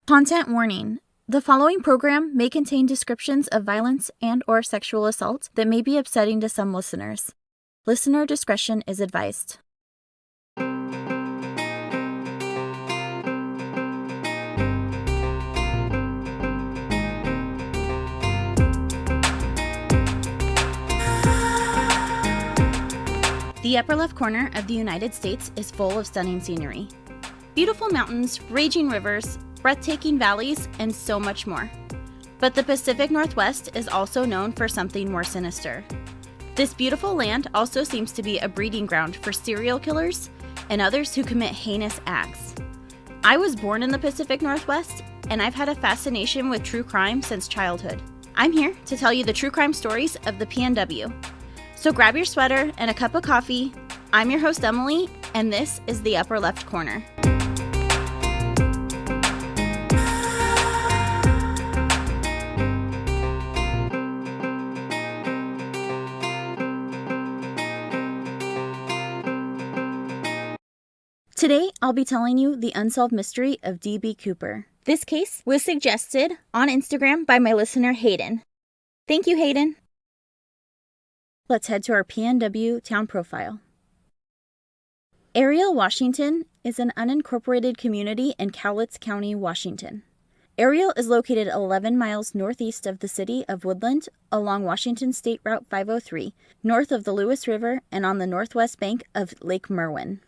Content warning. The following program may contain descriptions of violence and/or sexual assault that may be upsetting to some listeners. Listener discretion is advised. The upper left corner of the United States is full of stunning scenery. Beautiful mountains, raging rivers, breathtaking valleys, and so much more. But the Pacific Northwest is also known for something more sinister. This beautiful land also seems to be a breeding ground for serial killers and others who commit heinous acts. I was born in the Pacific Northwest, and I've had a fascination with true crime since childhood. I'm here to tell you the true crime stories of the PNW. So grab your sweater and a cup of coffee. I'm your host, Emily, and this is the Upper Left Corner. Today, I'll be telling you the unsolved mystery of D.B. Cooper. This case was suggested on Instagram by my listener, Hayden. Thank you, Hayden. Let's head to our PNW town profile. Ariel, Washington is an unincorporated community in Cowlitz County, Washington. Ariel is located 11 miles northeast of the city of Woodland along Washington State Route 503, north of the Lewis River and on the northwest bank of Lake Merwin.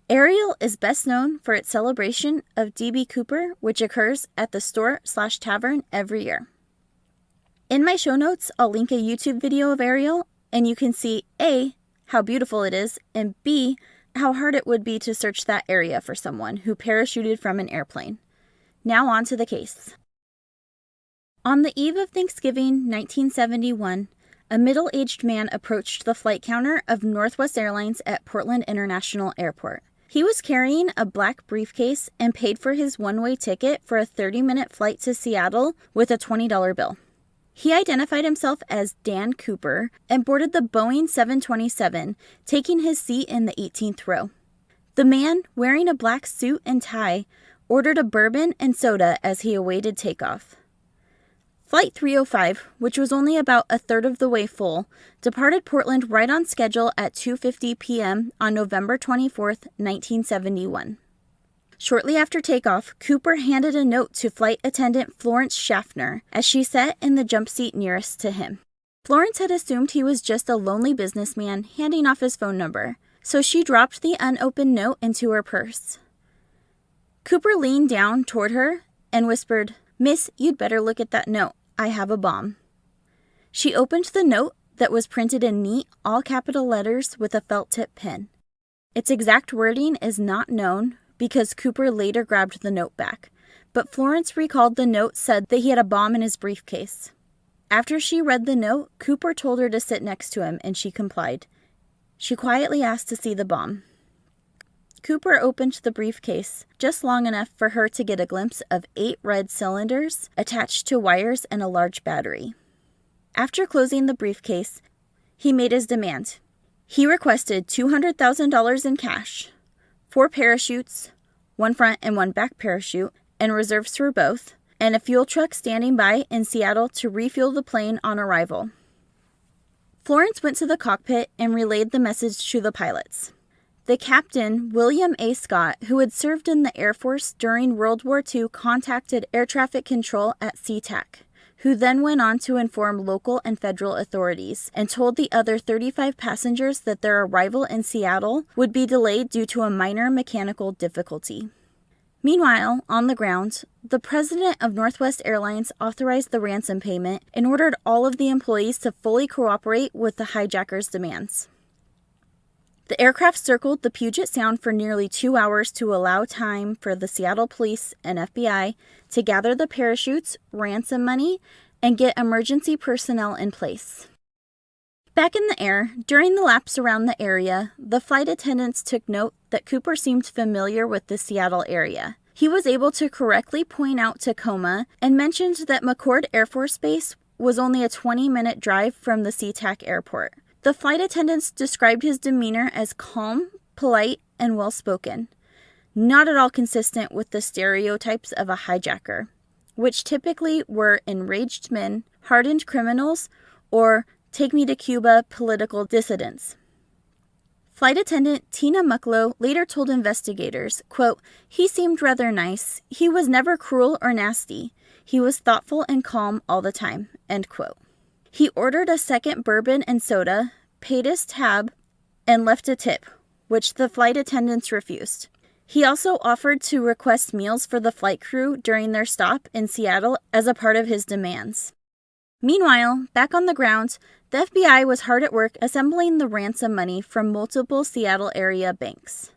Ariel is best known for its celebration of D.B. Cooper, which occurs at the store/tavern every year. In my show notes, I'll link a YouTube video of Ariel, and you can see A, how beautiful it is, and B, how hard it would be to search that area for someone who parachuted from an airplane. Now on to the case. On the eve of Thanksgiving 1971, a middle-aged man approached the flight counter of Northwest Airlines at Portland International Airport. He was carrying a black briefcase and paid for his one-way ticket for a 30-minute flight to Seattle with a $20 bill. He identified himself as Dan Cooper and boarded the Boeing 727, taking his seat in the 18th row. The man, wearing a black suit and tie, ordered a bourbon and soda as he awaited takeoff. Flight 305, which was only about a third of the way full, departed Portland right on schedule at 2:50 p.m. on November 24, 1971. Shortly after takeoff, Cooper handed a note to flight attendant Florence Schaffner as she sat in the jump seat nearest to him. Florence had assumed he was just a lonely businessman handing off his phone number, so she dropped the unopened note into her purse. Cooper leaned down toward her and whispered, "Miss, you'd better look at that note. I have a bomb." She opened the note that was printed in neat, all-capital letters with a felt-tip pen. Its exact wording is not known because Cooper later grabbed the note back, but Florence recalled the note said that he had a bomb in his briefcase. After she read the note, Cooper told her to sit next to him, and she complied. She quietly asked to see the bomb. Cooper opened the briefcase just long enough for her to get a glimpse of 8 red cylinders attached to wires and a large battery. After closing the briefcase, he made his demand. He requested $200,000 in cash, 4 parachutes, 1 front and 1 back parachute, and reserves for both, and a fuel truck standing by in Seattle to refuel the plane on arrival. Florence went to the cockpit and relayed the message to the pilots. The captain, William A. Scott, who had served in the Air Force during World War II, contacted air traffic control at SeaTac, who then went on to inform local and federal authorities and told the other 35 passengers that their arrival in Seattle would be delayed due to a minor mechanical difficulty. Meanwhile, on the ground, the president of Northwest Airlines authorized the ransom payment and ordered all of the employees to fully cooperate with the hijackers' demands. The aircraft circled the Puget Sound for nearly 2 hours to allow time for the Seattle police and FBI to gather the parachutes, ransom money, and get emergency personnel in place. Back in the air, during the laps around the area, the flight attendants took note that Cooper seemed familiar with the Seattle area. He was able to correctly point out Tacoma and mentioned that McCord Air Force Base was only a 20-minute drive from the SeaTac airport. The flight attendants described his demeanor as calm, polite, and well-spoken. not at all consistent with the stereotypes of a hijacker, which typically were enraged men, hardened criminals, or take me to Cuba political dissidents. Flight attendant Tina Mucklow later told investigators, quote, "He seemed rather nice. He was never cruel or nasty. He was thoughtful and calm all the time," end quote. He ordered a second bourbon and soda, paid his tab, and left a tip, which the flight attendants refused. He also offered to request meals for the flight crew during their stop in Seattle as a part of his demands. Meanwhile, back on the ground, the FBI was hard at work assembling the ransom money from multiple Seattle area banks.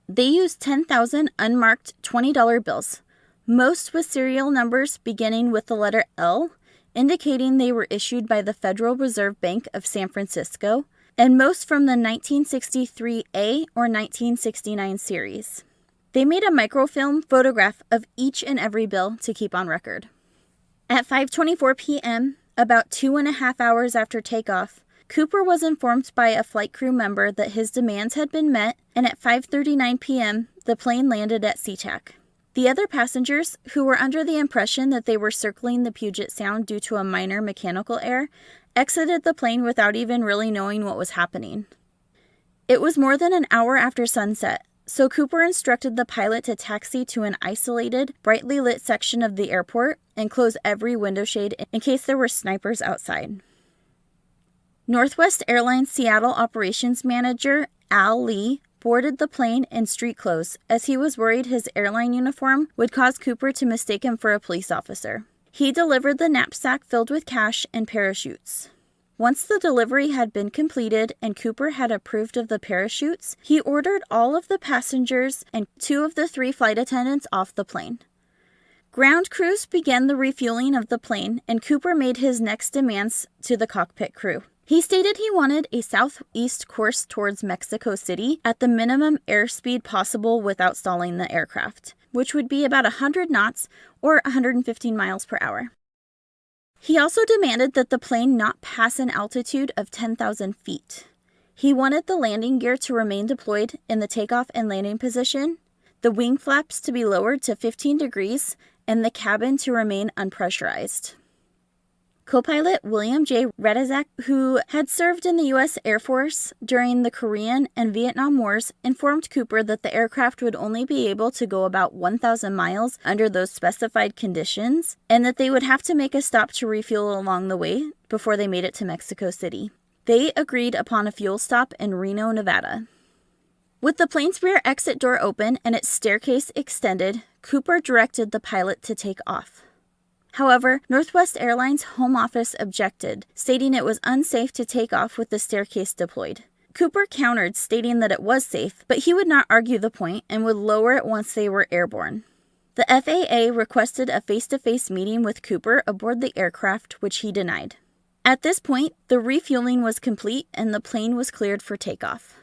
They used 10,000 unmarked $20 bills, most with serial numbers beginning with the letter L, indicating they were issued by the Federal Reserve Bank of San Francisco, and most from the 1963A or 1969 series. They made a microfilm photograph of each and every bill to keep on record. At 5:24 p.m., about 2.5 hours after takeoff, Cooper was informed by a flight crew member that his demands had been met, and at 5:39 p.m., the plane landed at SeaTac. The other passengers, who were under the impression that they were circling the Puget Sound due to a minor mechanical error, exited the plane without even really knowing what was happening. It was more than an hour after sunset, so Cooper instructed the pilot to taxi to an isolated, brightly lit section of the airport and close every window shade in case there were snipers outside. Northwest Airlines Seattle operations manager Al Lee boarded the plane in street clothes as he was worried his airline uniform would cause Cooper to mistake him for a police officer. He delivered the knapsack filled with cash and parachutes. Once the delivery had been completed and Cooper had approved of the parachutes, he ordered all of the passengers and 2 of the 3 flight attendants off the plane. Ground crews began the refueling of the plane, and Cooper made his next demands to the cockpit crew. He stated he wanted a southeast course towards Mexico City at the minimum airspeed possible without stalling the aircraft, which would be about 100 knots or 115 miles per hour. He also demanded that the plane not pass an altitude of 10,000 feet. He wanted the landing gear to remain deployed in the takeoff and landing position, the wing flaps to be lowered to 15 degrees, and the cabin to remain unpressurized. Co-pilot William J. Radazak, who had served in the U.S. Air Force during the Korean and Vietnam Wars, informed Cooper that the aircraft would only be able to go about 1,000 miles under those specified conditions, and that they would have to make a stop to refuel along the way before they made it to Mexico City. They agreed upon a fuel stop in Reno, Nevada. With the plane's rear exit door open and its staircase extended, Cooper directed the pilot to take off. However, Northwest Airlines' home office objected, stating it was unsafe to take off with the staircase deployed. Cooper countered, stating that it was safe, but he would not argue the point and would lower it once they were airborne. The FAA requested a face-to-face meeting with Cooper aboard the aircraft, which he denied. At this point, the refueling was complete and the plane was cleared for takeoff.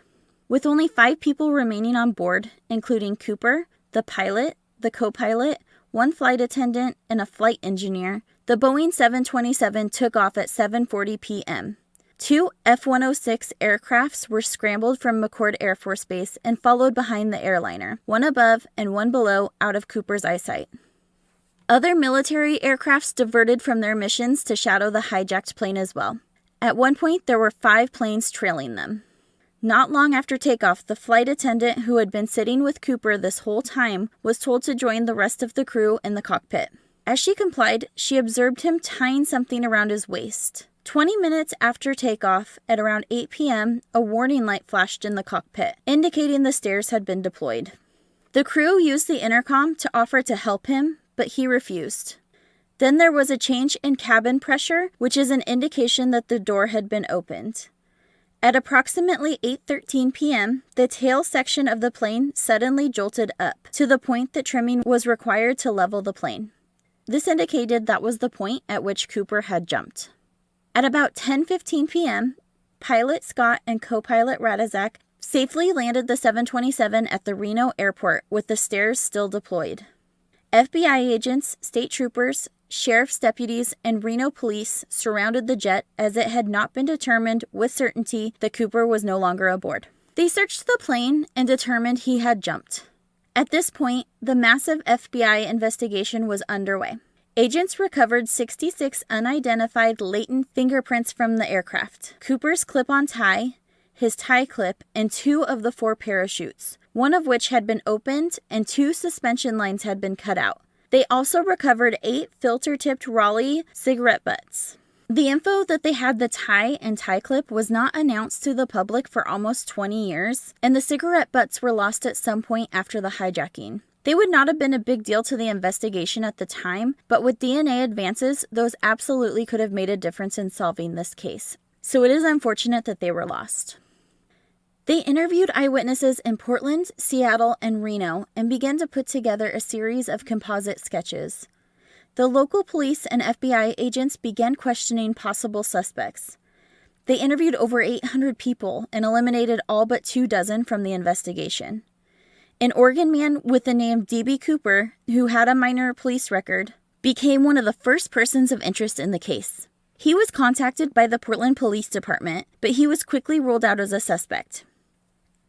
With only 5 people remaining on board, including Cooper, the pilot, the co-pilot, 1 flight attendant, and a flight engineer, the Boeing 727 took off at 7:40 p.m. 2 F-106 aircrafts were scrambled from McChord Air Force Base and followed behind the airliner, 1 above and 1 below out of Cooper's eyesight. Other military aircrafts diverted from their missions to shadow the hijacked plane as well. At one point, there were 5 planes trailing them. Not long after takeoff, the flight attendant who had been sitting with Cooper this whole time was told to join the rest of the crew in the cockpit. As she complied, she observed him tying something around his waist. 20 minutes after takeoff, at around 8 p.m., a warning light flashed in the cockpit, indicating the stairs had been deployed. The crew used the intercom to offer to help him, but he refused. Then there was a change in cabin pressure, which is an indication that the door had been opened. At approximately 8:13 p.m., the tail section of the plane suddenly jolted up, to the point that trimming was required to level the plane. This indicated that was the point at which Cooper had jumped. At about 10:15 p.m., pilot Scott and co-pilot Radazak safely landed the 727 at the Reno airport with the stairs still deployed. FBI agents, state troopers, sheriff's deputies, and Reno police surrounded the jet as it had not been determined with certainty that Cooper was no longer aboard. They searched the plane and determined he had jumped. At this point, the massive FBI investigation was underway. Agents recovered 66 unidentified latent fingerprints from the aircraft, Cooper's clip-on tie, his tie clip, and 2 of the 4 parachutes, one of which had been opened and 2 suspension lines had been cut out. They also recovered 8 filter-tipped Raleigh cigarette butts. The info that they had the tie and tie clip was not announced to the public for almost 20 years, and the cigarette butts were lost at some point after the hijacking. They would not have been a big deal to the investigation at the time, but with DNA advances, those absolutely could have made a difference in solving this case. So it is unfortunate that they were lost. They interviewed eyewitnesses in Portland, Seattle, and Reno, and began to put together a series of composite sketches. The local police and FBI agents began questioning possible suspects. They interviewed over 800 people and eliminated all but 24 from the investigation. An Oregon man with the name D.B. Cooper, who had a minor police record, became one of the first persons of interest in the case. He was contacted by the Portland Police Department, but he was quickly ruled out as a suspect.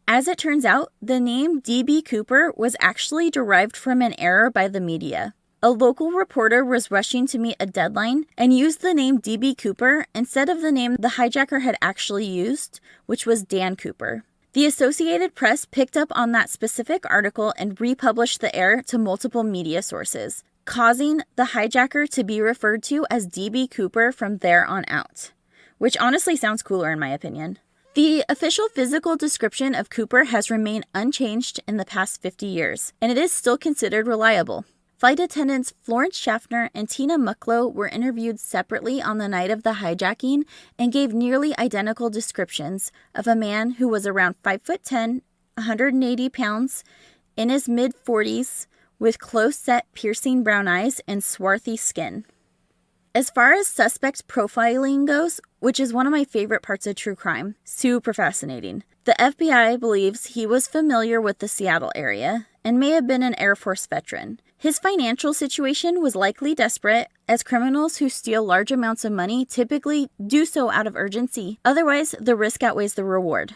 As it turns out, the name D.B. Cooper was actually derived from an error by the media. A local reporter was rushing to meet a deadline and used the name D.B. Cooper instead of the name the hijacker had actually used, which was Dan Cooper. The Associated Press picked up on that specific article and republished the error to multiple media sources, causing the hijacker to be referred to as D.B. Cooper from there on out, which honestly sounds cooler in my opinion. The official physical description of Cooper has remained unchanged in the past 50 years, and it is still considered reliable. Flight attendants Florence Schaffner and Tina Mucklow were interviewed separately on the night of the hijacking and gave nearly identical descriptions of a man who was around 5'10", 180 pounds, in his mid-40s, with close-set piercing brown eyes and swarthy skin. As far as suspect profiling goes, which is one of my favorite parts of true crime, super fascinating, the FBI believes he was familiar with the Seattle area and may have been an Air Force veteran. His financial situation was likely desperate, as criminals who steal large amounts of money typically do so out of urgency. Otherwise, the risk outweighs the reward.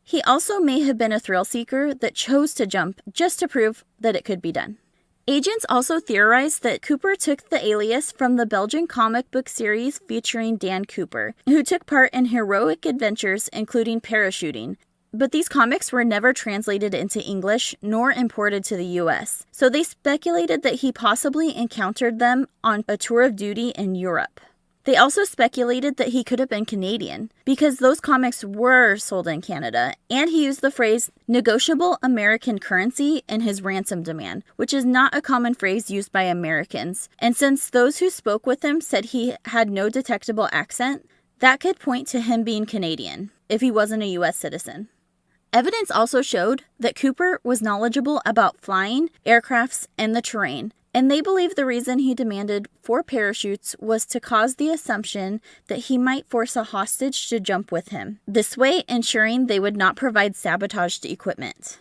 He also may have been a thrill seeker that chose to jump just to prove that it could be done. Agents also theorized that Cooper took the alias from the Belgian comic book series featuring Dan Cooper, who took part in heroic adventures including parachuting. But these comics were never translated into English nor imported to the US, so they speculated that he possibly encountered them on a tour of duty in Europe. They also speculated that he could have been Canadian, because those comics were sold in Canada, and he used the phrase negotiable American currency in his ransom demand, which is not a common phrase used by Americans. And since those who spoke with him said he had no detectable accent, that could point to him being Canadian, if he wasn't a US citizen. Evidence also showed that Cooper was knowledgeable about flying, aircrafts, and the terrain, and they believe the reason he demanded 4 parachutes was to cause the assumption that he might force a hostage to jump with him, this way ensuring they would not provide sabotaged equipment.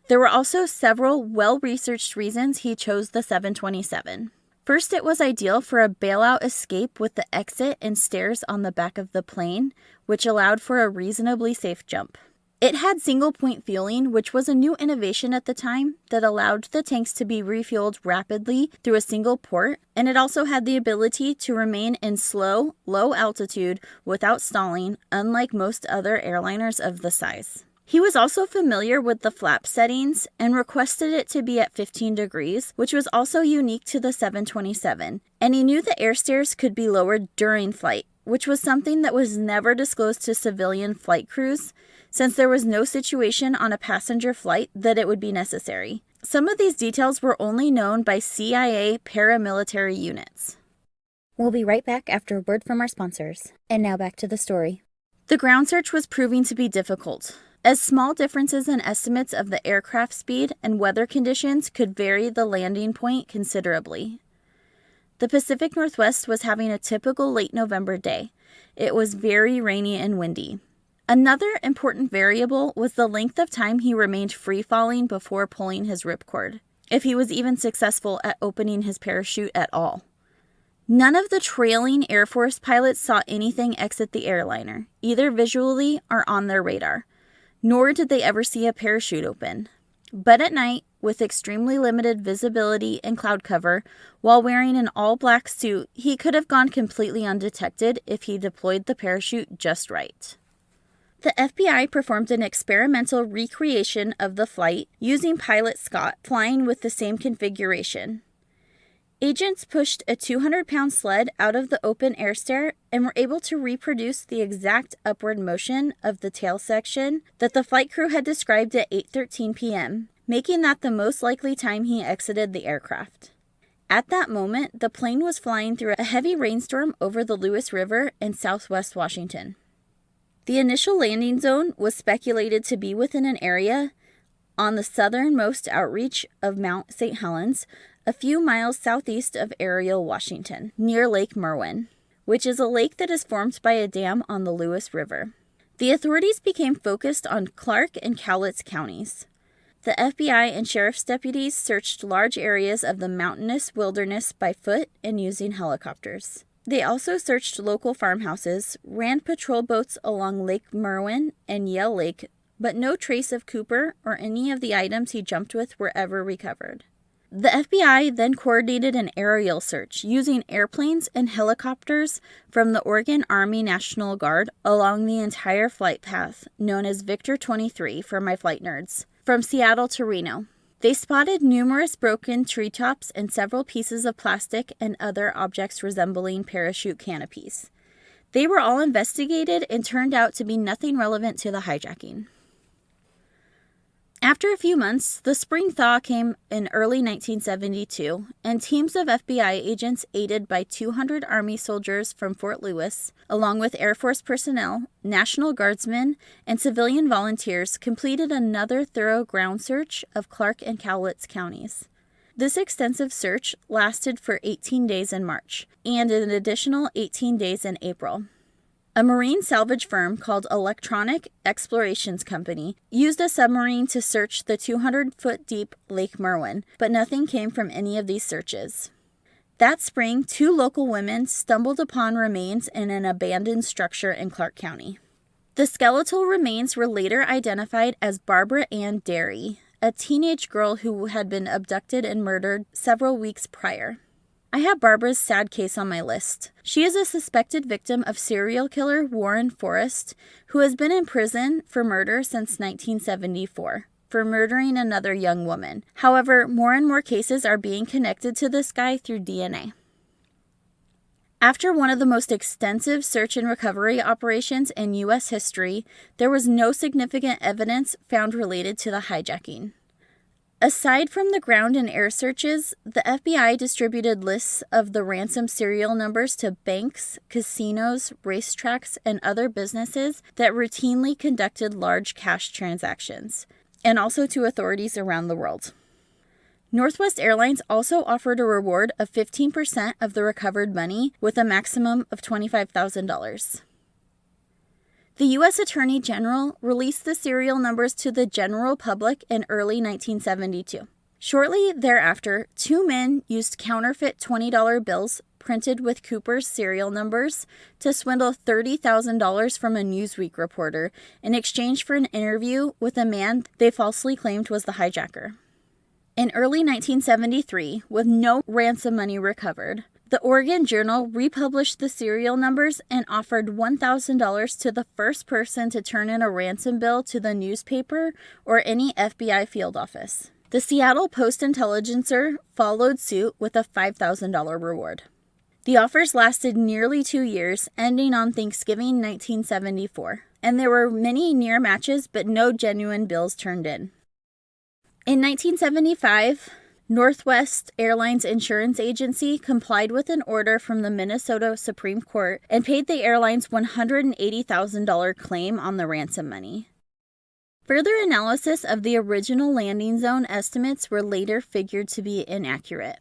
There were also several well-researched reasons he chose the 727. First, it was ideal for a bailout escape with the exit and stairs on the back of the plane, which allowed for a reasonably safe jump. It had single-point fueling, which was a new innovation at the time that allowed the tanks to be refueled rapidly through a single port, and it also had the ability to remain in slow, low altitude without stalling, unlike most other airliners of the size. He was also familiar with the flap settings and requested it to be at 15 degrees, which was also unique to the 727, and he knew the air stairs could be lowered during flight, which was something that was never disclosed to civilian flight crews, since there was no situation on a passenger flight that it would be necessary. Some of these details were only known by CIA paramilitary units. We'll be right back after a word from our sponsors. And now back to the story. The ground search was proving to be difficult, as small differences in estimates of the aircraft speed and weather conditions could vary the landing point considerably. The Pacific Northwest was having a typical late November day. It was very rainy and windy. Another important variable was the length of time he remained free-falling before pulling his ripcord, if he was even successful at opening his parachute at all. None of the trailing Air Force pilots saw anything exit the airliner, either visually or on their radar, nor did they ever see a parachute open. But at night, with extremely limited visibility and cloud cover, while wearing an all-black suit, he could have gone completely undetected if he deployed the parachute just right. The FBI performed an experimental recreation of the flight using pilot Scott flying with the same configuration. Agents pushed a 200-pound sled out of the open air stair and were able to reproduce the exact upward motion of the tail section that the flight crew had described at 8:13 p.m., making that the most likely time he exited the aircraft. At that moment, the plane was flying through a heavy rainstorm over the Lewis River in southwest Washington. The initial landing zone was speculated to be within an area on the southernmost outreach of Mount St. Helens, a few miles southeast of Ariel, Washington, near Lake Merwin, which is a lake that is formed by a dam on the Lewis River. The authorities became focused on Clark and Cowlitz counties. The FBI and sheriff's deputies searched large areas of the mountainous wilderness by foot and using helicopters. They also searched local farmhouses, ran patrol boats along Lake Merwin and Yell Lake, but no trace of Cooper or any of the items he jumped with were ever recovered. The FBI then coordinated an aerial search using airplanes and helicopters from the Oregon Army National Guard along the entire flight path, known as Victor 23 for my flight nerds, from Seattle to Reno. They spotted numerous broken treetops and several pieces of plastic and other objects resembling parachute canopies. They were all investigated and turned out to be nothing relevant to the hijacking. After a few months, the spring thaw came in early 1972, and teams of FBI agents aided by 200 Army soldiers from Fort Lewis, along with Air Force personnel, National Guardsmen, and civilian volunteers, completed another thorough ground search of Clark and Cowlitz counties. This extensive search lasted for 18 days in March, and an additional 18 days in April. A marine salvage firm called Electronic Explorations Company used a submarine to search the 200-foot-deep Lake Merwin, but nothing came from any of these searches. That spring, 2 local women stumbled upon remains in an abandoned structure in Clark County. The skeletal remains were later identified as Barbara Ann Derry, a teenage girl who had been abducted and murdered several weeks prior. I have Barbara's sad case on my list. She is a suspected victim of serial killer Warren Forrest, who has been in prison for murder since 1974, for murdering another young woman. However, more and more cases are being connected to this guy through DNA. After one of the most extensive search and recovery operations in U.S. history, there was no significant evidence found related to the hijacking. Aside from the ground and air searches, the FBI distributed lists of the ransom serial numbers to banks, casinos, racetracks, and other businesses that routinely conducted large cash transactions, and also to authorities around the world. Northwest Airlines also offered a reward of 15% of the recovered money with a maximum of $25,000. The U.S. Attorney General released the serial numbers to the general public in early 1972. Shortly thereafter, 2 men used counterfeit $20 bills printed with Cooper's serial numbers to swindle $30,000 from a Newsweek reporter in exchange for an interview with a man they falsely claimed was the hijacker. In early 1973, with no ransom money recovered, the Oregon Journal republished the serial numbers and offered $1,000 to the first person to turn in a ransom bill to the newspaper or any FBI field office. The Seattle Post-Intelligencer followed suit with a $5,000 reward. The offers lasted nearly 2 years, ending on Thanksgiving 1974, and there were many near matches but no genuine bills turned in. In 1975, Northwest Airlines Insurance Agency complied with an order from the Minnesota Supreme Court and paid the airline's $180,000 claim on the ransom money. Further analysis of the original landing zone estimates were later figured to be inaccurate.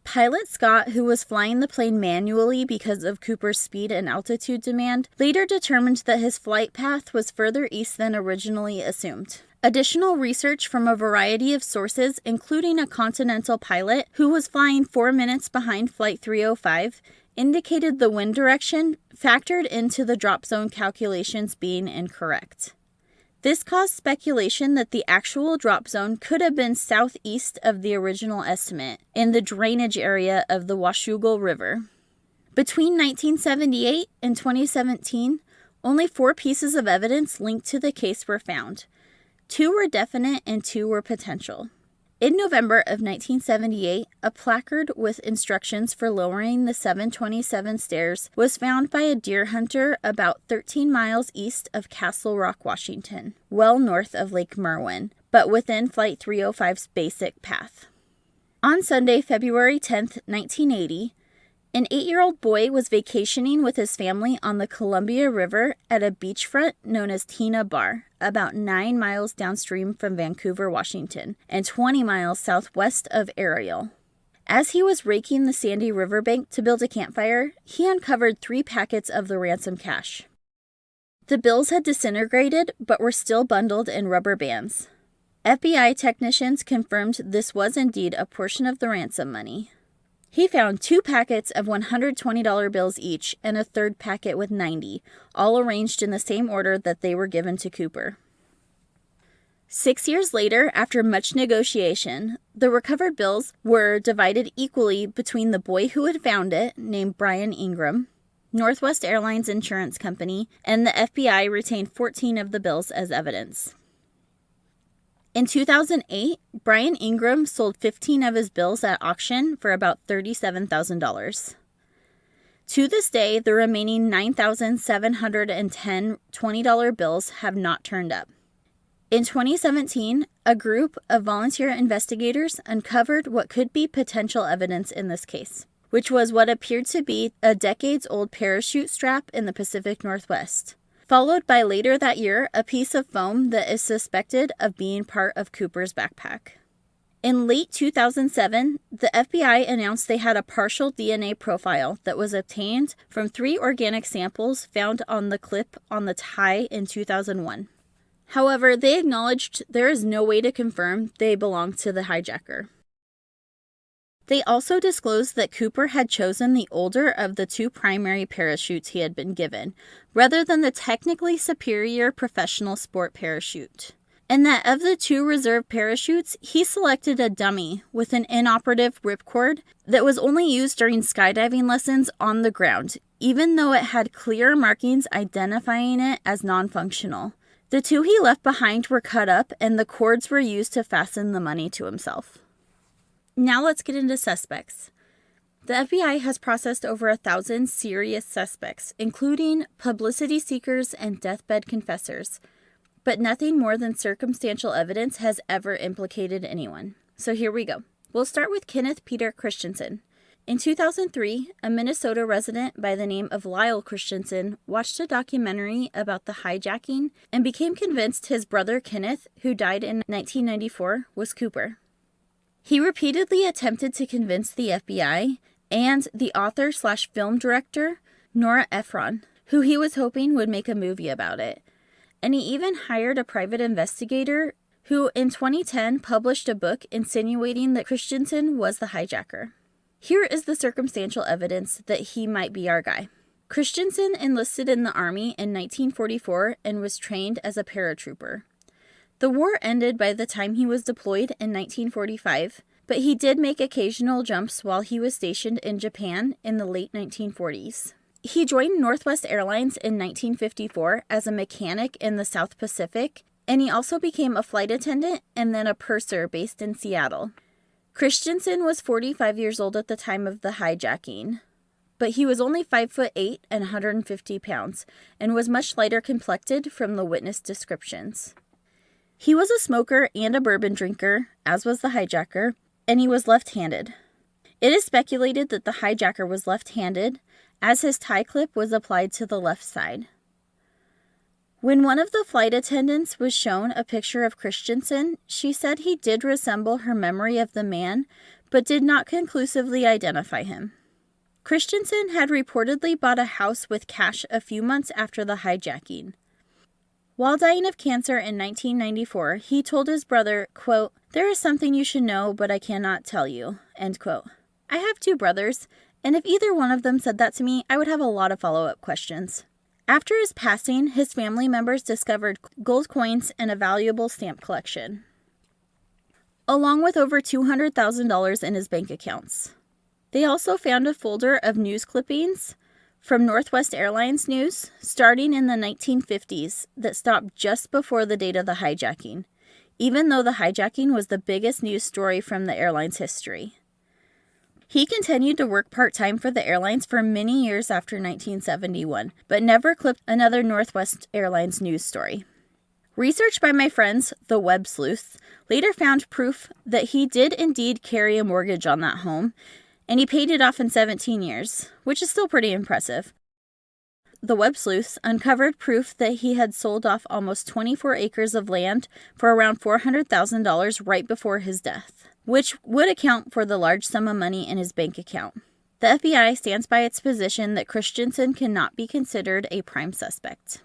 Pilot Scott, who was flying the plane manually because of Cooper's speed and altitude demand, later determined that his flight path was further east than originally assumed. Additional research from a variety of sources, including a Continental pilot who was flying 4 minutes behind Flight 305, indicated the wind direction factored into the drop zone calculations being incorrect. This caused speculation that the actual drop zone could have been southeast of the original estimate, in the drainage area of the Washougal River. Between 1978 and 2017, only 4 pieces of evidence linked to the case were found. 2 were definite and 2 were potential. In November of 1978, a placard with instructions for lowering the 727 stairs was found by a deer hunter about 13 miles east of Castle Rock, Washington, well north of Lake Merwin, but within Flight 305's basic path. On Sunday, February 10, 1980, an 8-year-old boy was vacationing with his family on the Columbia River at a beachfront known as Tina Bar, about 9 miles downstream from Vancouver, Washington, and 20 miles southwest of Ariel. As he was raking the sandy riverbank to build a campfire, he uncovered 3 packets of the ransom cash. The bills had disintegrated, but were still bundled in rubber bands. FBI technicians confirmed this was indeed a portion of the ransom money. He found 2 packets of $120 bills each and a third packet with 90, all arranged in the same order that they were given to Cooper. 6 years later, after much negotiation, the recovered bills were divided equally between the boy who had found it, named Brian Ingram, Northwest Airlines Insurance Company, and the FBI retained 14 of the bills as evidence. In 2008, Brian Ingram sold 15 of his bills at auction for about $37,000. To this day, the remaining 9,710 $20 bills have not turned up. In 2017, a group of volunteer investigators uncovered what could be potential evidence in this case, which was what appeared to be a decades-old parachute strap in the Pacific Northwest, followed by later that year a piece of foam that is suspected of being part of Cooper's backpack. In late 2007, the FBI announced they had a partial DNA profile that was obtained from 3 organic samples found on the clip on the tie in 2001. However, they acknowledged there is no way to confirm they belong to the hijacker. They also disclosed that Cooper had chosen the older of the 2 primary parachutes he had been given, rather than the technically superior professional sport parachute, and that of the 2 reserve parachutes, he selected a dummy with an inoperative ripcord that was only used during skydiving lessons on the ground, even though it had clear markings identifying it as non-functional. The 2 he left behind were cut up, and the cords were used to fasten the money to himself. Now let's get into suspects. The FBI has processed over 1,000 serious suspects, including publicity seekers and deathbed confessors, but nothing more than circumstantial evidence has ever implicated anyone. So here we go. We'll start with Kenneth Peter Christensen. In 2003, a Minnesota resident by the name of Lyle Christensen watched a documentary about the hijacking and became convinced his brother Kenneth, who died in 1994, was Cooper. He repeatedly attempted to convince the FBI and the author/film director, Nora Ephron, who he was hoping would make a movie about it. And he even hired a private investigator who in 2010 published a book insinuating that Christensen was the hijacker. Here is the circumstantial evidence that he might be our guy. Christensen enlisted in the Army in 1944 and was trained as a paratrooper. The war ended by the time he was deployed in 1945, but he did make occasional jumps while he was stationed in Japan in the late 1940s. He joined Northwest Airlines in 1954 as a mechanic in the South Pacific, and he also became a flight attendant and then a purser based in Seattle. Christensen was 45 years old at the time of the hijacking, but he was only 5'8" and 150 pounds, and was much lighter complected from the witness descriptions. He was a smoker and a bourbon drinker, as was the hijacker, and he was left-handed. It is speculated that the hijacker was left-handed, as his tie clip was applied to the left side. When one of the flight attendants was shown a picture of Christensen, she said he did resemble her memory of the man, but did not conclusively identify him. Christensen had reportedly bought a house with cash a few months after the hijacking. While dying of cancer in 1994, he told his brother, quote, "There is something you should know, but I cannot tell you," end quote. I have 2 brothers, and if either one of them said that to me, I would have a lot of follow-up questions. After his passing, his family members discovered gold coins and a valuable stamp collection, along with over $200,000 in his bank accounts. They also found a folder of news clippings from Northwest Airlines news starting in the 1950s that stopped just before the date of the hijacking, even though the hijacking was the biggest news story from the airline's history. He continued to work part-time for the airlines for many years after 1971, but never clipped another Northwest Airlines news story. Research by my friends, the web sleuths, later found proof that he did indeed carry a mortgage on that home, and he paid it off in 17 years, which is still pretty impressive. The web sleuths uncovered proof that he had sold off almost 24 acres of land for around $400,000 right before his death, which would account for the large sum of money in his bank account. The FBI stands by its position that Christensen cannot be considered a prime suspect.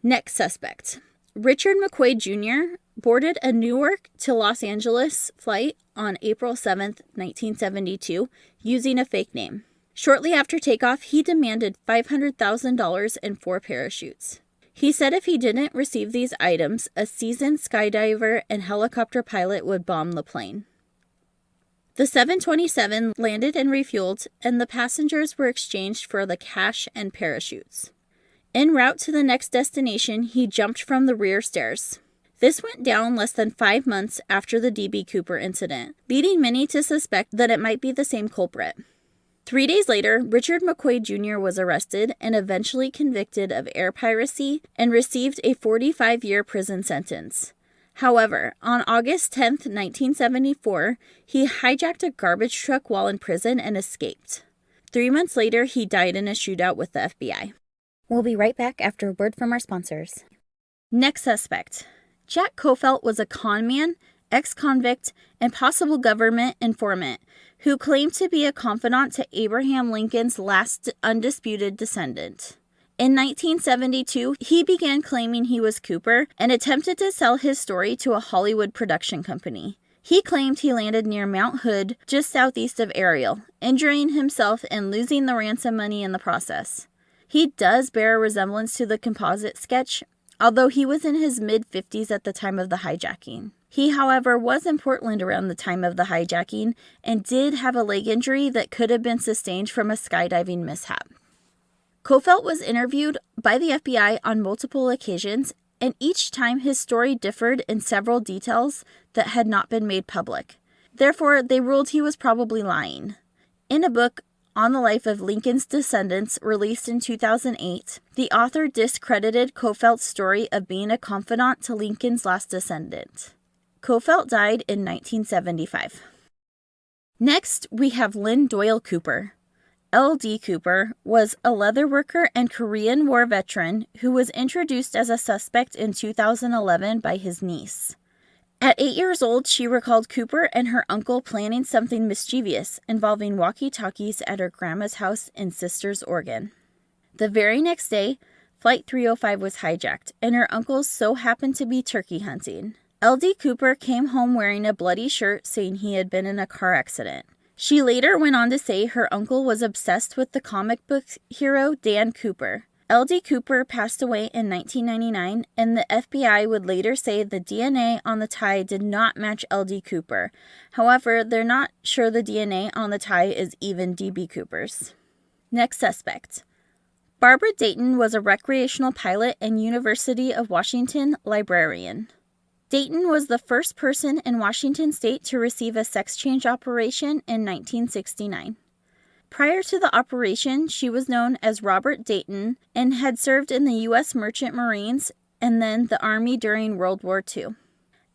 Next suspect. Richard McQuaid Jr. boarded a Newark to Los Angeles flight on April 7, 1972, using a fake name. Shortly after takeoff, he demanded $500,000 and 4 parachutes. He said if he didn't receive these items, a seasoned skydiver and helicopter pilot would bomb the plane. The 727 landed and refueled, and the passengers were exchanged for the cash and parachutes. En route to the next destination, he jumped from the rear stairs. This went down less than 5 months after the D.B. Cooper incident, leading many to suspect that it might be the same culprit. 3 days later, Richard McQuaid Jr. was arrested and eventually convicted of air piracy and received a 45-year prison sentence. However, on August 10, 1974, he hijacked a garbage truck while in prison and escaped. 3 months later, he died in a shootout with the FBI. We'll be right back after a word from our sponsors. Next suspect. Jack Kofelt was a con man, ex-convict, and possible government informant who claimed to be a confidant to Abraham Lincoln's last undisputed descendant. In 1972, he began claiming he was Cooper and attempted to sell his story to a Hollywood production company. He claimed he landed near Mount Hood, just southeast of Ariel, injuring himself and losing the ransom money in the process. He does bear a resemblance to the composite sketch, although he was in his mid-50s at the time of the hijacking. He, however, was in Portland around the time of the hijacking and did have a leg injury that could have been sustained from a skydiving mishap. Kofelt was interviewed by the FBI on multiple occasions, and each time his story differed in several details that had not been made public. Therefore, they ruled he was probably lying. In a book, On the Life of Lincoln's Descendants, released in 2008, the author discredited Kofelt's story of being a confidant to Lincoln's last descendant. Kofelt died in 1975. Next, we have Lynn Doyle Cooper. L.D. Cooper was a leather worker and Korean War veteran who was introduced as a suspect in 2011 by his niece. At 8 years old, she recalled Cooper and her uncle planning something mischievous involving walkie-talkies at her grandma's house in Sisters, Oregon. The very next day, Flight 305 was hijacked, and her uncle so happened to be turkey hunting. L.D. Cooper came home wearing a bloody shirt saying he had been in a car accident. She later went on to say her uncle was obsessed with the comic book hero Dan Cooper. L.D. Cooper passed away in 1999, and the FBI would later say the DNA on the tie did not match L.D. Cooper. However, they're not sure the DNA on the tie is even D.B. Cooper's. Next suspect. Barbara Dayton was a recreational pilot and University of Washington librarian. Dayton was the first person in Washington state to receive a sex change operation in 1969. Prior to the operation, she was known as Robert Dayton and had served in the U.S. Merchant Marines and then the Army during World War II.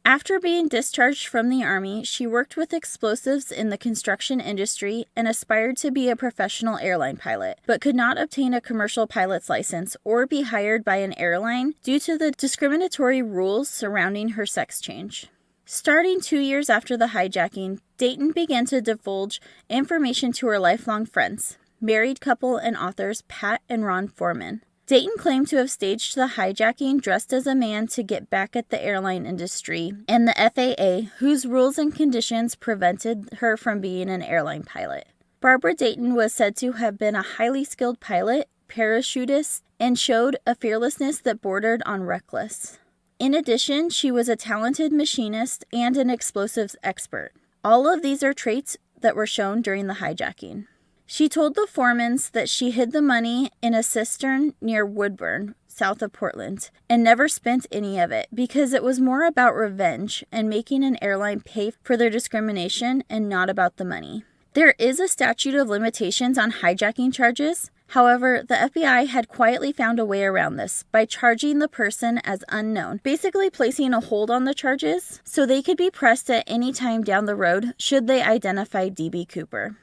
After being discharged from the Army, she worked with explosives in the construction industry and aspired to be a professional airline pilot, but could not obtain a commercial pilot's license or be hired by an airline due to the discriminatory rules surrounding her sex change. Starting 2 years after the hijacking, Dayton began to divulge information to her lifelong friends, married couple and authors Pat and Ron Foreman. Dayton claimed to have staged the hijacking dressed as a man to get back at the airline industry and the FAA, whose rules and conditions prevented her from being an airline pilot. Barbara Dayton was said to have been a highly skilled pilot, parachutist, and showed a fearlessness that bordered on reckless. In addition, she was a talented machinist and an explosives expert. All of these are traits that were shown during the hijacking. She told the foremans that she hid the money in a cistern near Woodburn, south of Portland, and never spent any of it because it was more about revenge and making an airline pay for their discrimination and not about the money. There is a statute of limitations on hijacking charges. However, the FBI had quietly found a way around this by charging the person as unknown, basically placing a hold on the charges so they could be pressed at any time down the road should they identify D.B. Cooper.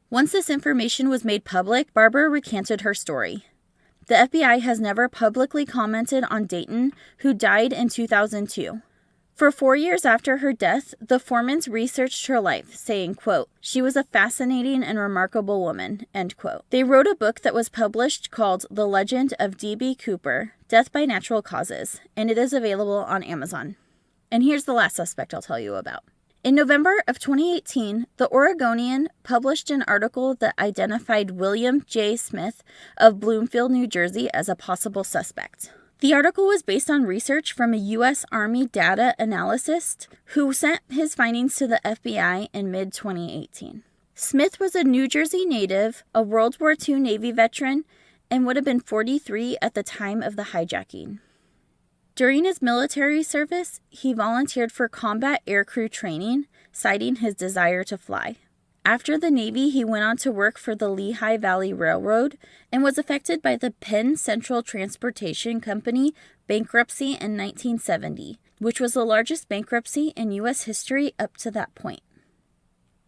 Once this information was made public, Barbara recanted her story. The FBI has never publicly commented on Dayton, who died in 2002. For 4 years after her death, the foremans researched her life, saying, quote, "She was a fascinating and remarkable woman," end quote. They wrote a book that was published called The Legend of D.B. Cooper, Death by Natural Causes, and it is available on Amazon. And here's the last suspect I'll tell you about. In November of 2018, the Oregonian published an article that identified William J. Smith of Bloomfield, New Jersey, as a possible suspect. The article was based on research from a U.S. Army data analyst who sent his findings to the FBI in mid-2018. Smith was a New Jersey native, a World War II Navy veteran, and would have been 43 at the time of the hijacking. During his military service, he volunteered for combat aircrew training, citing his desire to fly. After the Navy, he went on to work for the Lehigh Valley Railroad and was affected by the Penn Central Transportation Company bankruptcy in 1970, which was the largest bankruptcy in U.S. history up to that point.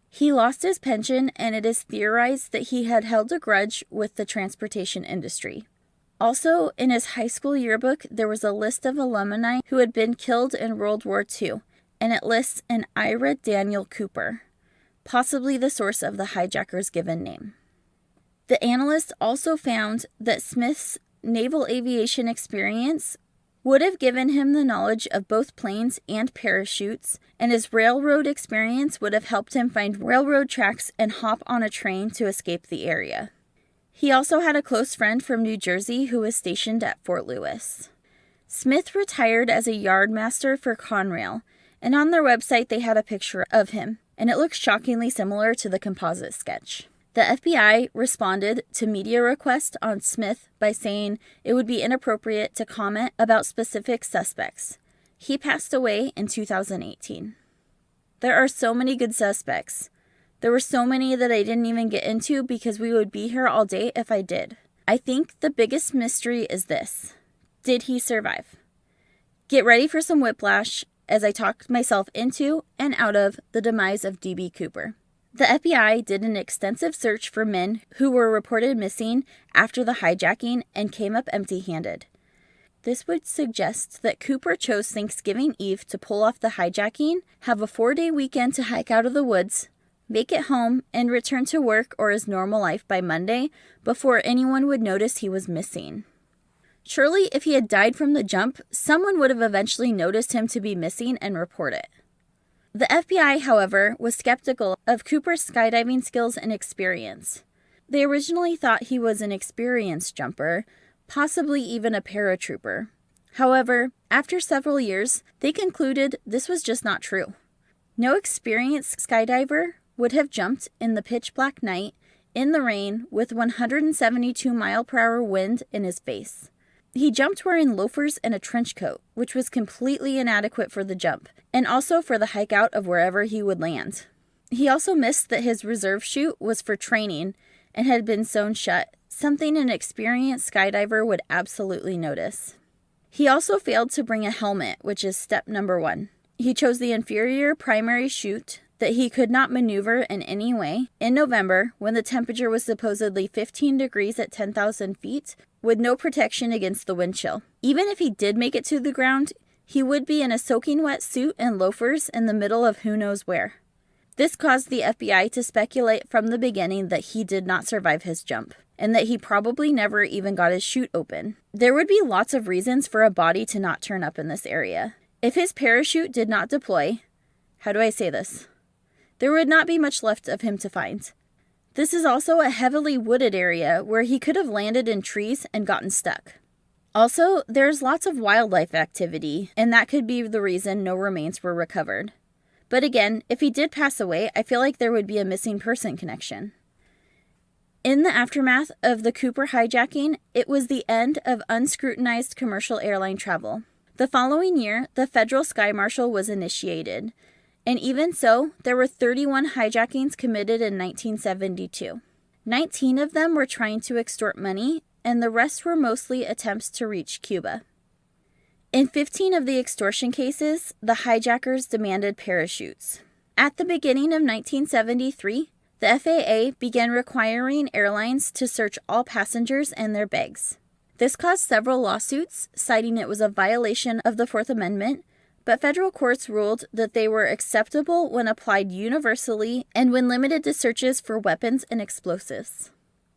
He lost his pension, and it is theorized that he had held a grudge with the transportation industry. Also, in his high school yearbook, there was a list of alumni who had been killed in World War II, and it lists an Ira Daniel Cooper, possibly the source of the hijacker's given name. The analyst also found that Smith's naval aviation experience would have given him the knowledge of both planes and parachutes, and his railroad experience would have helped him find railroad tracks and hop on a train to escape the area. He also had a close friend from New Jersey who was stationed at Fort Lewis. Smith retired as a yardmaster for Conrail, and on their website they had a picture of him, and it looks shockingly similar to the composite sketch. The FBI responded to media requests on Smith by saying it would be inappropriate to comment about specific suspects. He passed away in 2018. There are so many good suspects. There were so many that I didn't even get into because we would be here all day if I did. I think the biggest mystery is this. Did he survive? Get ready for some whiplash as I talk myself into and out of the demise of D.B. Cooper. The FBI did an extensive search for men who were reported missing after the hijacking and came up empty-handed. This would suggest that Cooper chose Thanksgiving Eve to pull off the hijacking, have a 4-day weekend to hike out of the woods, make it home, and return to work or his normal life by Monday before anyone would notice he was missing. Surely, if he had died from the jump, someone would have eventually noticed him to be missing and report it. The FBI, however, was skeptical of Cooper's skydiving skills and experience. They originally thought he was an experienced jumper, possibly even a paratrooper. However, after several years, they concluded this was just not true. No experienced skydiver would have jumped in the pitch-black night, in the rain, with 172-mile-per-hour wind in his face. He jumped wearing loafers and a trench coat, which was completely inadequate for the jump, and also for the hike out of wherever he would land. He also missed that his reserve chute was for training and had been sewn shut, something an experienced skydiver would absolutely notice. He also failed to bring a helmet, which is step number 1. He chose the inferior primary chute that he could not maneuver in any way in November when the temperature was supposedly 15 degrees at 10,000 feet, with no protection against the wind chill. Even if he did make it to the ground, he would be in a soaking wet suit and loafers in the middle of who knows where. This caused the FBI to speculate from the beginning that he did not survive his jump, and that he probably never even got his chute open. There would be lots of reasons for a body to not turn up in this area. If his parachute did not deploy, how do I say this? There would not be much left of him to find. This is also a heavily wooded area where he could have landed in trees and gotten stuck. Also, there's lots of wildlife activity, and that could be the reason no remains were recovered. But again, if he did pass away, I feel like there would be a missing person connection. In the aftermath of the Cooper hijacking, it was the end of unscrutinized commercial airline travel. The following year, the Federal Sky Marshal was initiated, and even so, there were 31 hijackings committed in 1972. 19 of them were trying to extort money, and the rest were mostly attempts to reach Cuba. In 15 of the extortion cases, the hijackers demanded parachutes. At the beginning of 1973, the FAA began requiring airlines to search all passengers and their bags. This caused several lawsuits, citing it was a violation of the Fourth Amendment, but federal courts ruled that they were acceptable when applied universally and when limited to searches for weapons and explosives.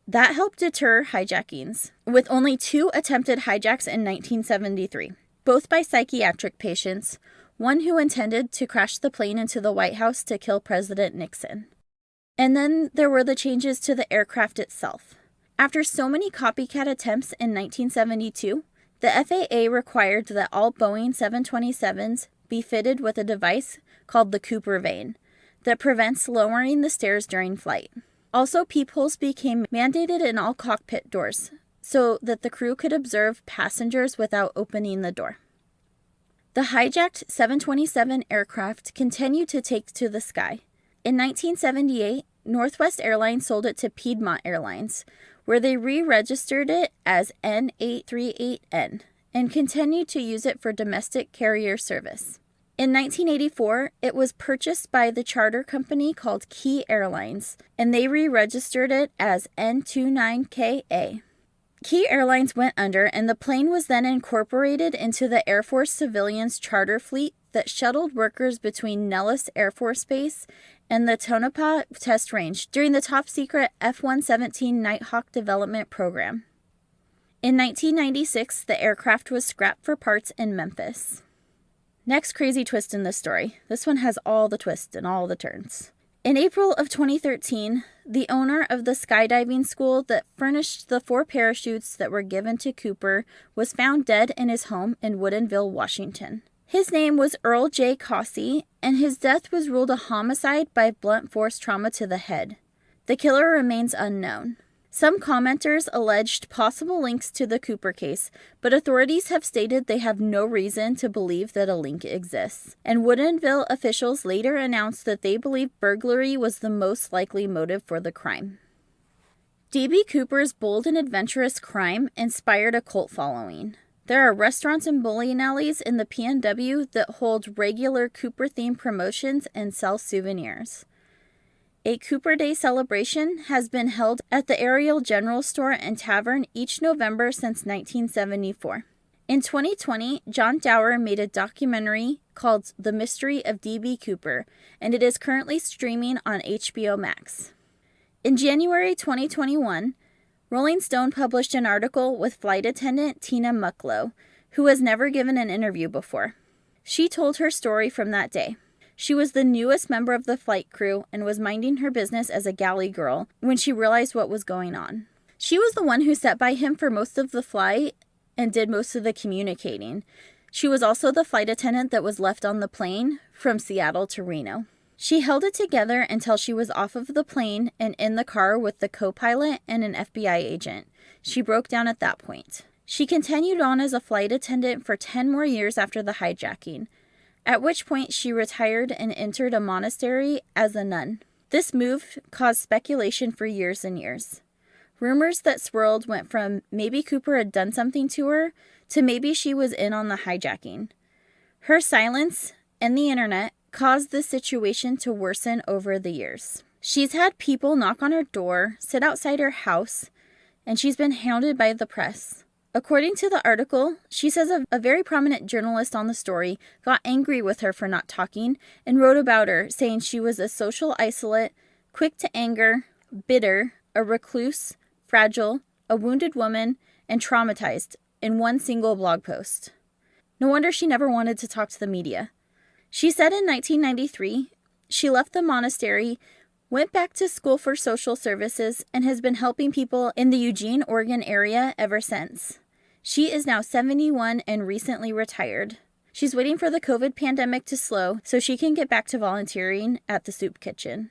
That helped deter hijackings, with only 2 attempted hijacks in 1973, both by psychiatric patients, one who intended to crash the plane into the White House to kill President Nixon. And then there were the changes to the aircraft itself. After so many copycat attempts in 1972, the FAA required that all Boeing 727s be fitted with a device called the Cooper vane that prevents lowering the stairs during flight. Also, peepholes became mandated in all cockpit doors so that the crew could observe passengers without opening the door. The hijacked 727 aircraft continued to take to the sky. In 1978, Northwest Airlines sold it to Piedmont Airlines, where they re-registered it as N838N and continued to use it for domestic carrier service. In 1984, it was purchased by the charter company called Key Airlines, and they re-registered it as N29KA. Key Airlines went under, and the plane was then incorporated into the Air Force Civilian's charter fleet that shuttled workers between Nellis Air Force Base and the Tonopah Test Range during the top-secret F-117 Nighthawk development program. In 1996, the aircraft was scrapped for parts in Memphis. Next crazy twist in this story. This one has all the twists and all the turns. In April of 2013, the owner of the skydiving school that furnished the 4 parachutes that were given to Cooper was found dead in his home in Woodinville, Washington. His name was Earl J. Cossey, and his death was ruled a homicide by blunt force trauma to the head. The killer remains unknown. Some commenters alleged possible links to the Cooper case, but authorities have stated they have no reason to believe that a link exists. And Woodinville officials later announced that they believe burglary was the most likely motive for the crime. D.B. Cooper's bold and adventurous crime inspired a cult following. There are restaurants and bowling alleys in the PNW that hold regular Cooper-themed promotions and sell souvenirs. A Cooper Day celebration has been held at the Ariel General Store and Tavern each November since 1974. In 2020, John Dower made a documentary called The Mystery of D.B. Cooper, and it is currently streaming on HBO Max. In January 2021, Rolling Stone published an article with flight attendant Tina Mucklow, who has never given an interview before. She told her story from that day. She was the newest member of the flight crew and was minding her business as a galley girl when she realized what was going on. She was the one who sat by him for most of the flight and did most of the communicating. She was also the flight attendant that was left on the plane from Seattle to Reno. She held it together until she was off of the plane and in the car with the co-pilot and an FBI agent. She broke down at that point. She continued on as a flight attendant for 10 more years after the hijacking, at which point she retired and entered a monastery as a nun. This move caused speculation for years and years. Rumors that swirled went from maybe Cooper had done something to her to maybe she was in on the hijacking. Her silence and the internet caused this situation to worsen over the years. She's had people knock on her door, sit outside her house, and she's been hounded by the press. According to the article, she says a very prominent journalist on the story got angry with her for not talking and wrote about her, saying she was a social isolate, quick to anger, bitter, a recluse, fragile, a wounded woman, and traumatized in one single blog post. No wonder she never wanted to talk to the media. She said in 1993 she left the monastery went back to school for social services, and has been helping people in the Eugene, Oregon area ever since. She is now 71 and recently retired. She's waiting for the COVID pandemic to slow so she can get back to volunteering at the soup kitchen.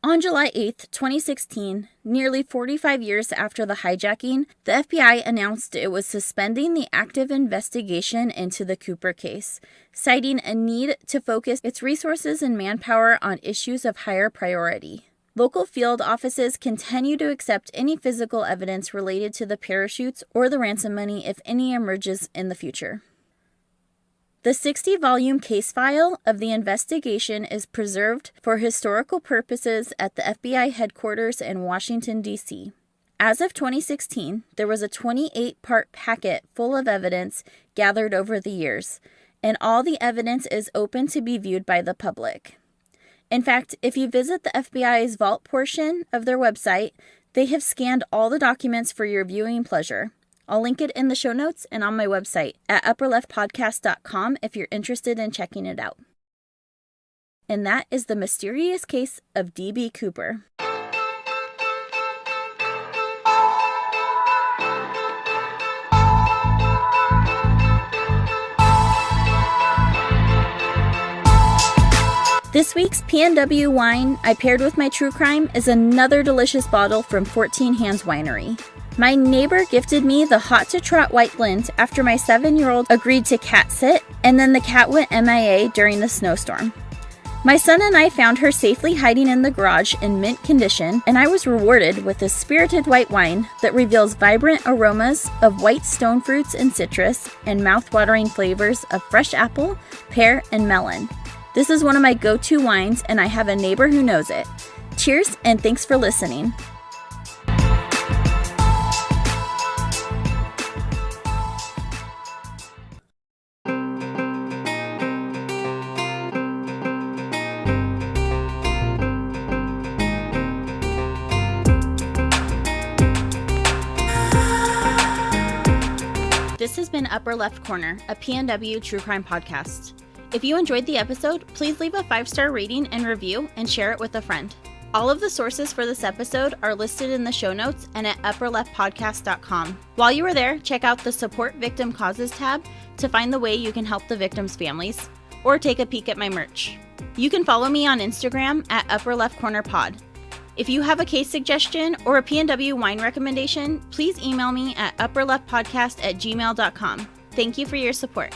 On July 8, 2016, nearly 45 years after the hijacking, the FBI announced it was suspending the active investigation into the Cooper case, citing a need to focus its resources and manpower on issues of higher priority. Local field offices continue to accept any physical evidence related to the parachutes or the ransom money if any emerges in the future. The 60-volume case file of the investigation is preserved for historical purposes at the FBI headquarters in Washington, D.C. As of 2016, there was a 28-part packet full of evidence gathered over the years, and all the evidence is open to be viewed by the public. In fact, if you visit the FBI's vault portion of their website, they have scanned all the documents for your viewing pleasure. I'll link it in the show notes and on my website at upperleftpodcast.com if you're interested in checking it out. And that is the mysterious case of D.B. Cooper. This week's PNW wine I paired with my true crime is another delicious bottle from 14 Hands Winery. My neighbor gifted me the Hot to Trot White Blend after my 7-year-old agreed to cat sit, and then the cat went MIA during the snowstorm. My son and I found her safely hiding in the garage in mint condition, and I was rewarded with a spirited white wine that reveals vibrant aromas of white stone fruits and citrus, and mouth-watering flavors of fresh apple, pear, and melon. This is one of my go-to wines, and I have a neighbor who knows it. Cheers, and thanks for listening. This has been Upper Left Corner, a PNW True Crime podcast. If you enjoyed the episode, please leave a 5-star rating and review and share it with a friend. All of the sources for this episode are listed in the show notes and at upperleftpodcast.com. While you are there, check out the Support Victim Causes tab to find the way you can help the victims' families, or take a peek at my merch. You can follow me on Instagram at upperleftcornerpod. If you have a case suggestion or a PNW wine recommendation, please email me at upperleftpodcast@gmail.com. Thank you for your support.